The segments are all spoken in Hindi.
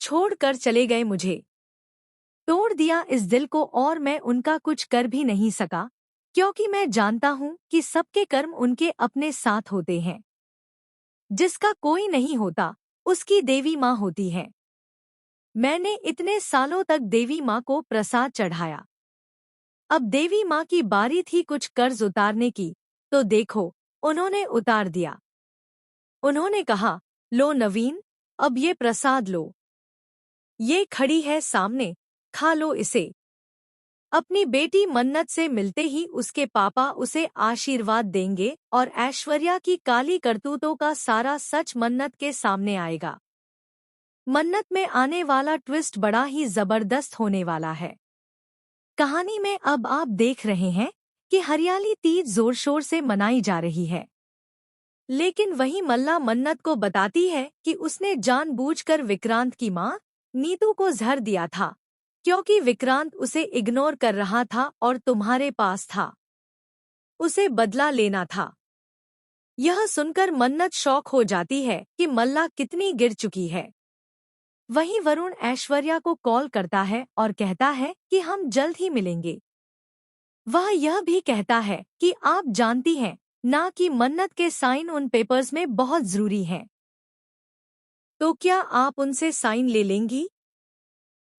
छोड़कर चले गए, मुझे तोड़ दिया इस दिल को, और मैं उनका कुछ कर भी नहीं सका, क्योंकि मैं जानता हूँ कि सबके कर्म उनके अपने साथ होते हैं। जिसका कोई नहीं होता, उसकी देवी माँ होती है। मैंने इतने सालों तक देवी माँ को प्रसाद चढ़ाया। अब देवी माँ की बारी थी कुछ कर्ज उतारने की, तो देखो, उन्होंने उतार दिया। उन्होंने कहा, लो नवीन, अब ये प्रसाद लो। ये खड़ी है सामने, खा लो इसे। अपनी बेटी मन्नत से मिलते ही उसके पापा उसे आशीर्वाद देंगे और ऐश्वर्या की काली करतूतों का सारा सच मन्नत के सामने आएगा। मन्नत में आने वाला ट्विस्ट बड़ा ही जबरदस्त होने वाला है। कहानी में अब आप देख रहे हैं कि हरियाली तीज जोर शोर से मनाई जा रही है, लेकिन वही मल्ला मन्नत को बताती है कि उसने जानबूझकर विक्रांत की मां नीतू को जहर दिया था, क्योंकि विक्रांत उसे इग्नोर कर रहा था और तुम्हारे पास था। उसे बदला लेना था। यह सुनकर मन्नत शॉक हो जाती है कि मल्ला कितनी गिर चुकी है। वहीं वरुण ऐश्वर्या को कॉल करता है और कहता है कि हम जल्द ही मिलेंगे। वह यह भी कहता है कि आप जानती हैं ना कि मन्नत के साइन उन पेपर्स में बहुत जरूरी हैं। तो क्या आप उनसे साइन ले लेंगी?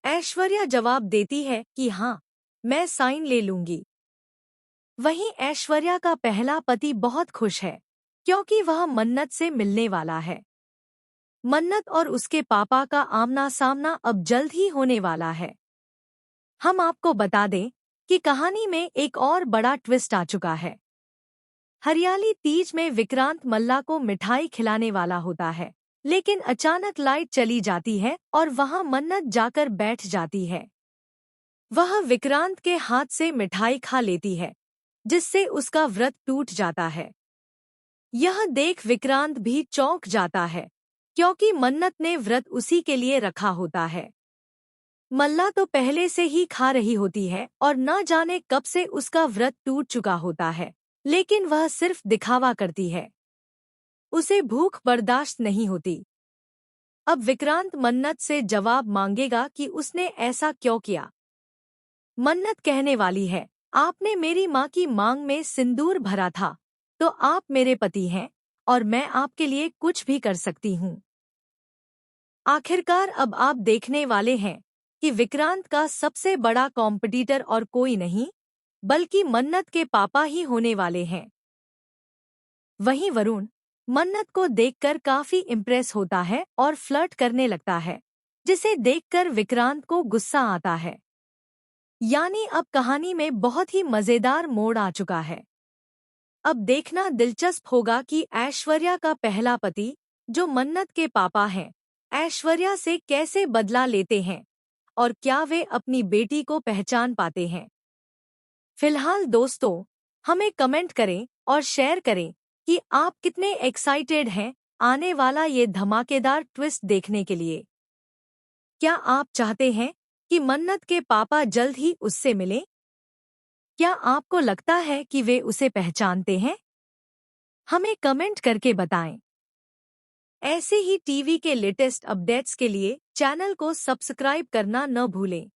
ऐश्वर्या जवाब देती है कि हाँ, मैं साइन ले लूंगी। वहीं ऐश्वर्या का पहला पति बहुत खुश है, क्योंकि वह मन्नत से मिलने वाला है। मन्नत और उसके पापा का आमना सामना अब जल्द ही होने वाला है। हम आपको बता दें कि कहानी में एक और बड़ा ट्विस्ट आ चुका है। हरियाली तीज में विक्रांत मल्ला को मिठाई खिलाने वाला होता है, लेकिन अचानक लाइट चली जाती है और वहां मन्नत जाकर बैठ जाती है। वह विक्रांत के हाथ से मिठाई खा लेती है, जिससे उसका व्रत टूट जाता है। यह देख विक्रांत भी चौंक जाता है, क्योंकि मन्नत ने व्रत उसी के लिए रखा होता है। मल्ला तो पहले से ही खा रही होती है और न जाने कब से उसका व्रत टूट चुका होता है, लेकिन वह सिर्फ दिखावा करती है। उसे भूख बर्दाश्त नहीं होती। अब विक्रांत मन्नत से जवाब मांगेगा कि उसने ऐसा क्यों किया। मन्नत कहने वाली है, आपने मेरी माँ की मांग में सिंदूर भरा था, तो आप मेरे पति हैं और मैं आपके लिए कुछ भी कर सकती हूँ। आखिरकार अब आप देखने वाले हैं कि विक्रांत का सबसे बड़ा कॉम्पिटिटर और कोई नहीं, बल्कि मन्नत के पापा ही होने वाले हैं। वहीं वरुण मन्नत को देखकर काफी इम्प्रेस होता है और फ्लर्ट करने लगता है, जिसे देखकर विक्रांत को गुस्सा आता है। यानी अब कहानी में बहुत ही मजेदार मोड़ आ चुका है। अब देखना दिलचस्प होगा कि ऐश्वर्या का पहला पति, जो मन्नत के पापा हैं, ऐश्वर्या से कैसे बदला लेते हैं और क्या वे अपनी बेटी को पहचान पाते हैं। फिलहाल दोस्तों, हमें कमेंट करें और शेयर करें कि आप कितने एक्साइटेड हैं आने वाला ये धमाकेदार ट्विस्ट देखने के लिए। क्या आप चाहते हैं कि मन्नत के पापा जल्द ही उससे मिलें? क्या आपको लगता है कि वे उसे पहचानते हैं? हमें कमेंट करके बताएं। ऐसे ही टीवी के लेटेस्ट अपडेट्स के लिए चैनल को सब्सक्राइब करना न भूलें।